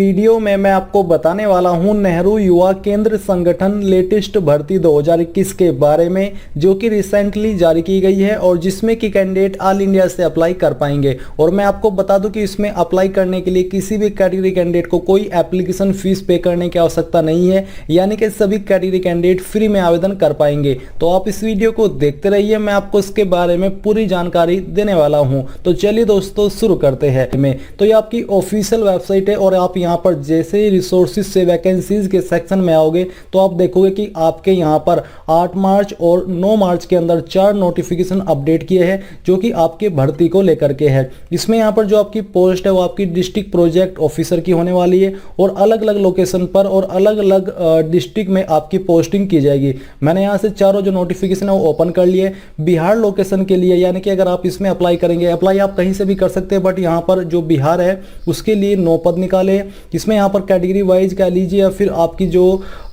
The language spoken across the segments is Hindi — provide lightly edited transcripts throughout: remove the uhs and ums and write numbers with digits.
वीडियो में मैं आपको बताने वाला हूं नेहरू युवा केंद्र संगठन लेटेस्ट भर्ती 2021 के बारे में, जो कि रिसेंटली जारी की गई है और जिसमें कि कैंडिडेट ऑल इंडिया से अप्लाई कर पाएंगे। और मैं आपको बता दूं कि इसमें अप्लाई करने के लिए किसी भी कैटेगरी कैंडिडेट को कोई एप्लीकेशन फीस पे करने की आवश्यकता नहीं है, यानी कि सभी कैटेगरी कैंडिडेट फ्री में आवेदन कर पाएंगे। तो आप इस वीडियो को देखते रहिए, मैं आपको इसके बारे में पूरी जानकारी देने वाला हूँ। तो चलिए दोस्तों शुरू करते हैं। तो ये आपकी ऑफिशियल वेबसाइट है और आप यहाँ पर जैसे ही रिसोर्सेज से वैकेंसीज के सेक्शन में आओगे तो आप देखोगे कि आपके यहाँ पर 8 मार्च और 9 मार्च के अंदर 4 नोटिफिकेशन अपडेट किए हैं, जो कि आपके भर्ती को लेकर के है। इसमें यहाँ पर जो आपकी पोस्ट है वो आपकी डिस्ट्रिक्ट प्रोजेक्ट ऑफिसर की होने वाली है और अलग अलग लोकेशन पर और अलग अलग डिस्ट्रिक्ट में आपकी पोस्टिंग की जाएगी। मैंने यहाँ से चारों जो नोटिफिकेशन है वो ओपन कर लिए। बिहार लोकेशन के लिए, यानी कि अगर आप इसमें अप्लाई करेंगे, अप्लाई आप कहीं से भी कर सकते हैं, बट यहाँ पर जो बिहार है उसके लिए 9 पद निकाले। इसमें यहाँ पर कैटेगरी वाइज कह लीजिए या फिर आपकी जो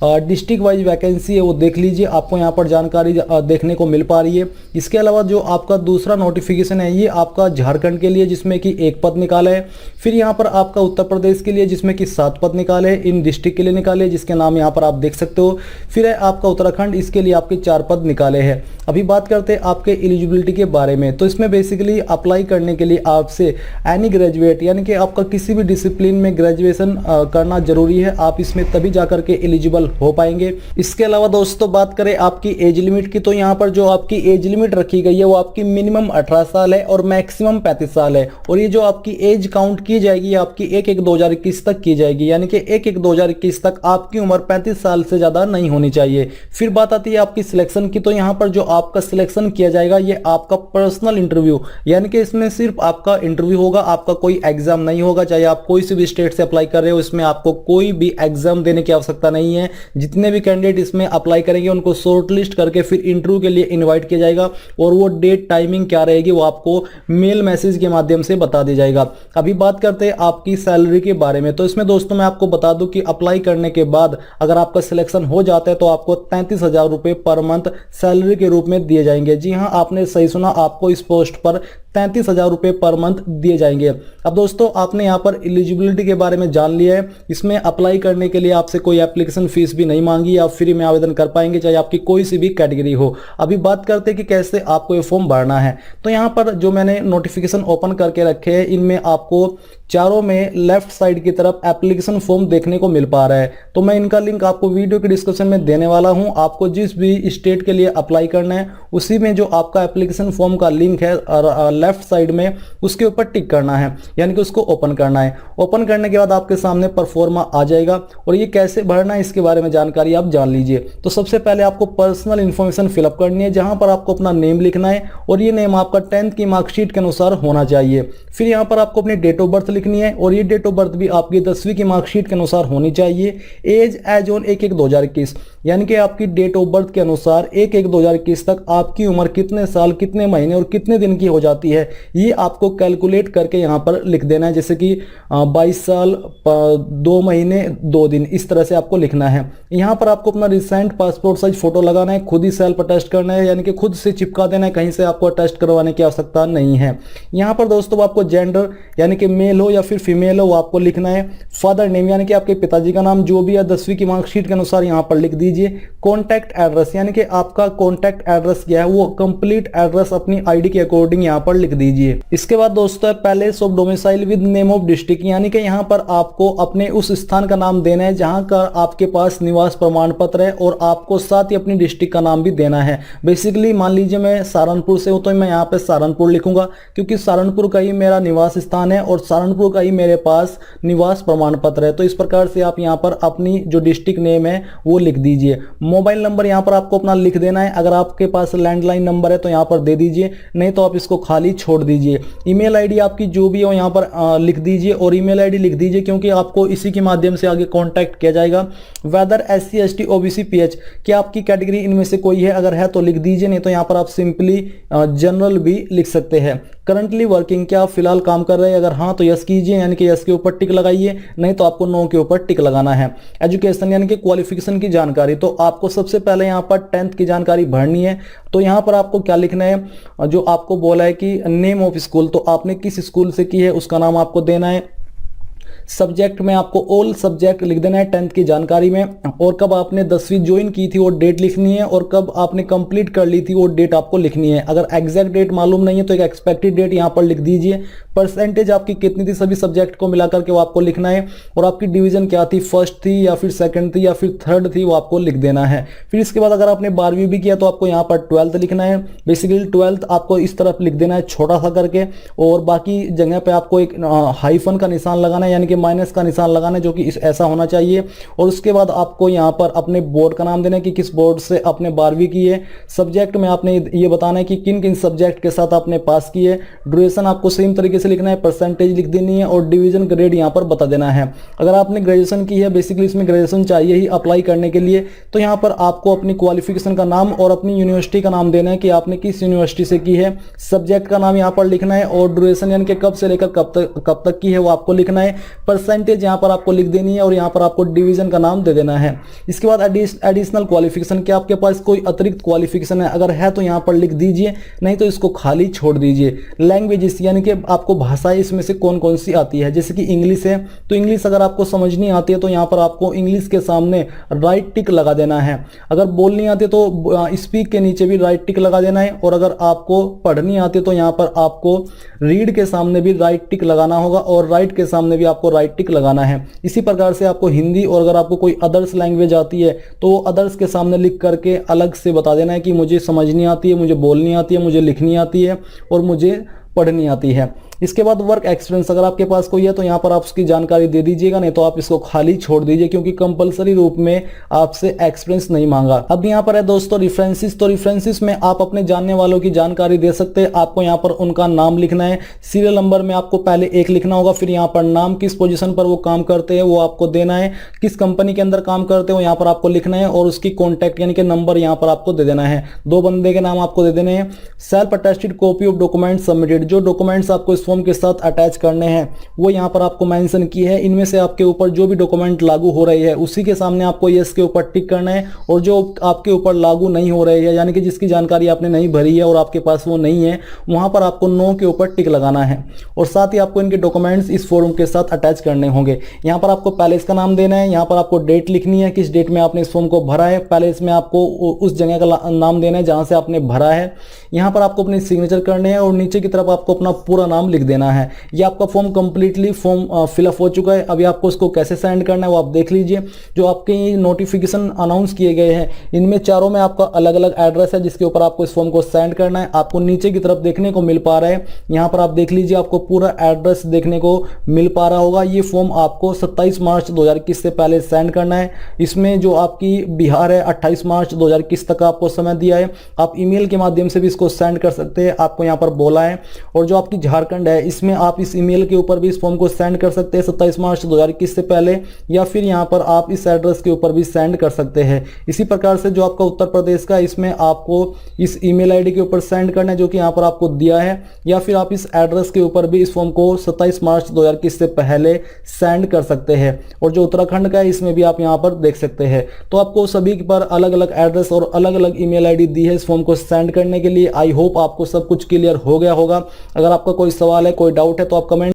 डिस्ट्रिक्ट वाइज वैकेंसी है वो देख लीजिए, आपको यहाँ पर जानकारी देखने को मिल पा रही है। इसके अलावा जो आपका दूसरा नोटिफिकेशन है ये आपका झारखंड के लिए, जिसमें कि 1 पद निकाला है। फिर यहाँ पर आपका उत्तर प्रदेश के लिए, जिसमें कि 7 पद निकाले, इन डिस्ट्रिक्ट के लिए निकाले, जिसके नाम यहाँ पर आप देख सकते हो। फिर है आपका उत्तराखंड, इसके लिए आपके 4 पद निकाले हैं। अभी बात करते हैं आपके एलिजिबिलिटी के बारे में। तो इसमें बेसिकली अप्लाई करने के लिए आपसे एनी ग्रेजुएट, यानी कि आपका किसी भी डिसिप्लिन में ग्रेजुएशन करना जरूरी है, आप इसमें तभी जाकर के एलिजिबल हो पाएंगे। इसके अलावा दोस्तों बात करें आपकी एज लिमिट की, तो यहाँ पर जो आपकी एज लिमिट रखी गई है वो आपकी मिनिमम 18 साल है और मैक्सिमम 35 साल है। और ये जो आपकी एज काउंट की जाएगी आपकी 1/1/2021 तक की जाएगी, यानी कि 1/1/2021 तक आपकी उम्र 35 साल से ज्यादा नहीं होनी चाहिए। फिर बात आती है आपकी सिलेक्शन की, तो यहाँ पर जो आपका सिलेक्शन किया जाएगा ये आपका पर्सनल इंटरव्यू, यानी कि इसमें सिर्फ आपका इंटरव्यू होगा, आपका कोई एग्जाम नहीं होगा। चाहे आप कोई सी भी स्टेट से अप्लाई कर रहे हो, इसमें आपको कोई भी एग्जाम देने की आवश्यकता नहीं है। जितने भी कैंडिडेट इसमें अप्लाई करेंगे उनको शॉर्टलिस्ट करके फिर इंटरव्यू के लिए इनवाइट किया जाएगा और वो डेट टाइमिंग क्या रहेगी वो आपको मेल मैसेज के माध्यम से बता दिया जाएगा। अभी बात करते हैं आपकी सैलरी के बारे में। तो इसमें दोस्तों मैं आपको बता दूं कि अप्लाई करने के बाद अगर आपका सिलेक्शन हो जाता है तो आपको 33,000 रुपए पर मंथ सैलरी के रूप में दिए जाएंगे। जी हाँ, आपने सही सुना, आपको इस पोस्ट पर 33,000 रुपए पर मंथ दिए जाएंगे। अब दोस्तों आपने यहाँ पर एलिजिबिलिटी के बारे में जान लिया है। इसमें अप्लाई करने के लिए आपसे कोई एप्लीकेशन फीस भी नहीं मांगी, आप फ्री में आवेदन कर पाएंगे, चाहे आपकी कोई सी भी कैटेगरी हो। अभी बात करते हैं कि कैसे आपको ये फॉर्म भरना है। तो यहाँ पर जो मैंने नोटिफिकेशन ओपन करके रखे हैं इनमें आपको चारों में लेफ्ट साइड की तरफ एप्लीकेशन फॉर्म देखने को मिल पा रहा है। तो मैं इनका लिंक आपको वीडियो के डिस्क्रिप्शन में देने वाला हूं। आपको जिस भी स्टेट के लिए अप्लाई करना है उसी में जो आपका एप्लीकेशन फॉर्म का लिंक है लेफ्ट साइड में, उसके ऊपर टिक करना है, यानी कि उसको ओपन करना है। ओपन करने के बाद आपके सामने परफॉर्मा आ जाएगा और ये कैसे भरना है इसके बारे में जानकारी आप जान लीजिए। तो सबसे पहले आपको पर्सनल इंफॉर्मेशन फिलअप करनी है, जहां पर आपको अपना नेम लिखना है और ये नेम आपका 10th की मार्कशीट के अनुसार होना चाहिए। फिर यहाँ पर आपको अपनी डेट ऑफ बर्थ लिखनी है और ये डेट ऑफ बर्थ भी आपकी 10वीं की मार्कशीट के अनुसार होनी चाहिए। एज ऑन 1/1/2021, यानी कि आपकी डेट ऑफ बर्थ के अनुसार 1/1/2021 तक आपकी उम्र कितने साल, कितने महीने और कितने दिन की हो जाती है ये आपको कैलकुलेट करके यहाँ पर लिख देना है। जैसे कि 22 साल 2 महीने 2 दिन, इस तरह से आपको लिखना है। यहाँ पर आपको अपना रिसेंट पासपोर्ट साइज फोटो लगाना है, खुद ही सेल्फ अटेस्ट करना है, यानी कि खुद से चिपका देना है, कहीं से आपको अटेस्ट करवाने की आवश्यकता नहीं है। यहाँ पर दोस्तों आपको जेंडर, यानी कि मेल हो या फिर फीमेल हो, वो आपको लिखना है। फादर नेम, यानी कि आपके पिताजी का नाम जो भी है 10वीं की मार्कशीट के अनुसार यहाँ पर लिख दीजिए। कॉन्टैक्ट एड्रेस, यानी कि आपका कॉन्टैक्ट एड्रेस क्या है वो कंप्लीट एड्रेस अपनी आईडी के अकॉर्डिंग यहाँ पर लिख दीजिए। इसके बाद दोस्तों palace of domicile with name of district, यानी कि यहाँ पर आपको अपने उस स्थान का नाम देना है जहां का आपके पास निवास प्रमाण पत्र है और आपको साथ ही अपनी डिस्ट्रिक्ट का नाम भी देना है। बेसिकली मान लीजिए मैं सहारनपुर से हूं तो मैं यहाँ पे सहारनपुर लिखूंगा, क्योंकि सहारनपुर का ही मेरा निवास स्थान है और सहारनपुर का ही मेरे पास निवास प्रमाण पत्र है। तो इस प्रकार से आप यहाँ पर अपनी जो डिस्ट्रिक्ट नेम है वो लिख दीजिए। मोबाइल नंबर यहाँ पर आपको अपना लिख देना है, अगर आपके पास लैंडलाइन नंबर है तो यहाँ पर दे दीजिए, नहीं तो आप इसको खाली छोड़ दीजिए। ईमेल आईडी आपकी जो भी हो यहाँ पर लिख दीजिए और ईमेल आईडी लिख दीजिए, क्योंकि आपको इसी के माध्यम से आगे कांटेक्ट किया जाएगा। Whether SC ST OBC PH, क्या आपकी कैटेगरी इनमें से कोई है, अगर है तो लिख दीजिए, नहीं तो यहाँ पर आप सिंपली जनरल भी लिख सकते हैं। करंटली वर्किंग, क्या आप फिलहाल काम कर रहे हैं, अगर हाँ तो यस कीजिए, यानी कि यस के ऊपर टिक लगाइए, नहीं तो आपको नो के ऊपर टिक लगाना है। एजुकेशन यानी कि क्वालिफिकेशन की जानकारी, तो आपको सबसे पहले यहाँ पर 10th की जानकारी भरनी है। तो यहाँ पर आपको क्या लिखना है, जो आपको बोला है कि नेम ऑफ स्कूल, तो आपने किस स्कूल से की है उसका नाम आपको देना है। सब्जेक्ट में आपको ऑल सब्जेक्ट लिख देना है 10th की जानकारी में, और कब आपने 10वीं ज्वाइन की थी वो डेट लिखनी है, और कब आपने कंप्लीट कर ली थी वो डेट आपको लिखनी है। अगर एग्जैक्ट डेट मालूम नहीं है तो एक एक्सपेक्टेड डेट यहाँ पर लिख दीजिए। परसेंटेज आपकी कितनी थी सभी सब्जेक्ट को मिलाकर के वो आपको लिखना है, और आपकी डिवीजन क्या थी, फर्स्ट थी या फिर सेकंड थी या फिर थर्ड थी, वो आपको लिख देना है। फिर इसके बाद अगर आपने 12वीं भी किया तो आपको यहाँ पर 12th लिखना है। बेसिकली 12th आपको इस तरफ लिख देना है छोटा सा करके, और बाकी जगह पे आपको एक हाइफन का निशान लगाना है, यानी कि माइनस का निशान लगाना है, जो कि ऐसा होना चाहिए। और उसके बाद आपको यहाँ पर अपने बोर्ड का नाम देना है कि किस बोर्ड से आपने 12वीं की है। सब्जेक्ट में आपने ये बताना है कि किन किन सब्जेक्ट के साथ आपने पास की है। ड्यूरेशन आपको सेम तरीके से लिखना है, परसेंटेज लिख देनी है, और डिवीजन ग्रेड यहाँ पर बता देना है। अगर आपने ग्रेजुएशन की है, बेसिकली इसमें ग्रेजुएशन चाहिए ही अप्लाई करने के लिए, तो यहाँ पर आपको अपनी क्वालिफिकेशन का नाम और अपनी यूनिवर्सिटी का नाम देना है कि आपने किस यूनिवर्सिटी से की है। सब्जेक्ट का नाम यहाँ पर लिखना है, और ड्यूरेशन यानी कि कब से लेकर कब तक की है वो आपको लिखना है। परसेंटेज यहाँ पर आपको लिख देनी है, और यहाँ पर आपको डिवीजन का नाम दे देना है। इसके बाद एडिशनल क्वालिफिकेशन, क्या आपके पास कोई अतिरिक्त क्वालिफिकेशन है, अगर है तो यहाँ पर लिख दीजिए, नहीं तो इसको खाली छोड़ दीजिए। लैंग्वेजेस यानी कि आपको भाषाएं इसमें से कौन कौन सी आती है, जैसे कि इंग्लिश है तो इंग्लिश अगर आपको समझ नहीं आती है तो यहाँ पर आपको इंग्लिश के सामने राइट टिक लगा देना है। अगर बोलनी आती है तो स्पीक के नीचे भी राइट टिक लगा देना है, और अगर आपको पढ़नी आती है तो यहाँ पर आपको रीड के सामने भी राइट टिक लगाना होगा, और राइट के सामने भी आपको राइट टिक लगाना है। इसी प्रकार से आपको हिंदी, और अगर आपको कोई अदर्स लैंग्वेज आती है तो अदर्स के सामने लिख करके अलग से बता देना है कि मुझे समझनी आती है, मुझे बोलनी आती है, मुझे लिखनी आती है, और मुझे पढ़नी आती है। इसके बाद वर्क एक्सपीरियंस अगर आपके पास कोई है तो यहाँ पर आप उसकी जानकारी दे दीजिएगा, नहीं तो आप इसको खाली छोड़ दीजिए, क्योंकि कंपलसरी रूप में आपसे एक्सपीरियंस नहीं मांगा। अब यहाँ पर है दोस्तों रेफरेंसेस, तो रेफरेंसेस में आप अपने जानने वालों की जानकारी दे सकते हैं। आपको यहाँ पर उनका नाम लिखना है, सीरियल नंबर में आपको पहले 1 लिखना होगा, फिर यहाँ पर नाम, किस पोजीशन पर वो काम करते हैं वो आपको देना है, किस कंपनी के अंदर काम करते हो यहाँ पर आपको लिखना है, और उसकी कॉन्टैक्ट यानी कि नंबर यहाँ पर आपको दे देना है। 2 बंदे के नाम आपको दे देने हैं। Self attested copy of document submitted, जो डॉक्यूमेंट्स आपको इस फॉर्म के साथ अटैच करने हैं वो यहाँ पर आपको मेंशन की है। इनमें से आपके ऊपर जो भी डॉक्यूमेंट लागू हो रही है उसी के सामने आपको यस के ऊपर टिक करना है, और जो आपके ऊपर लागू नहीं हो रही है यानी कि जिसकी जानकारी आपने नहीं भरी है और आपके पास वो नहीं है, वहां पर आपको नो के ऊपर टिक लगाना है। और साथ ही आपको इनके डॉक्यूमेंट्स इस फॉर्म के साथ अटैच करने होंगे। यहाँ पर आपको पहले इसका नाम देना है, यहाँ पर आपको डेट लिखनी है, किस डेट में आपने इस फॉर्म को भरा है। पहले इसमें आपको उस जगह का नाम देना है जहां से आपने भरा है। यहाँ पर आपको अपनी सिग्नेचर करने हैं, और नीचे की तरफ आपको अपना पूरा नाम लिख देना है। ये आपका फॉर्म कंप्लीटली फॉर्म फिलअप हो चुका है। अभी आपको इसको कैसे सेंड करना है वो आप देख लीजिए। जो आपके नोटिफिकेशन अनाउंस किए गए हैं इनमें चारों में आपका अलग अलग एड्रेस है जिसके ऊपर आपको इस फॉर्म को सेंड करना है। आपको नीचे की तरफ देखने को मिल पा रहा है, यहाँ पर आप देख लीजिए, आपको पूरा एड्रेस देखने को मिल पा रहा होगा। ये फॉर्म आपको 27 मार्च 2021 से पहले सेंड करना है। इसमें जो आपकी बिहार है 28 मार्च 2021 तक आपको समय दिया है। आप ईमेल के माध्यम से भी इसको सेंड कर सकते हैं, आपको यहाँ पर बोला है। और जो आपकी झारखंड है इसमें आप इस ईमेल के ऊपर भी इस फॉर्म को सेंड कर सकते हैं 27 मार्च 2021 से पहले, या फिर यहाँ पर आप इस एड्रेस के ऊपर भी सेंड कर सकते हैं। इसी प्रकार से जो आपका उत्तर प्रदेश का इसमें आपको इस ईमेल आईडी के ऊपर सेंड करना है जो कि यहाँ पर आपको दिया है, या फिर आप इस एड्रेस के ऊपर भी इस फॉर्म को 27 मार्च 2021 से पहले सेंड कर सकते हैं। और जो उत्तराखंड का है इसमें भी आप यहाँ पर देख सकते हैं। तो आपको सभी पर अलग अलग एड्रेस और अलग अलग ईमेल आईडी दी है इस फॉर्म को सेंड करने के लिए। आई होप आपको सब कुछ क्लियर हो गया होगा। अगर आपका कोई सवाल है, कोई डाउट है तो आप कमेंट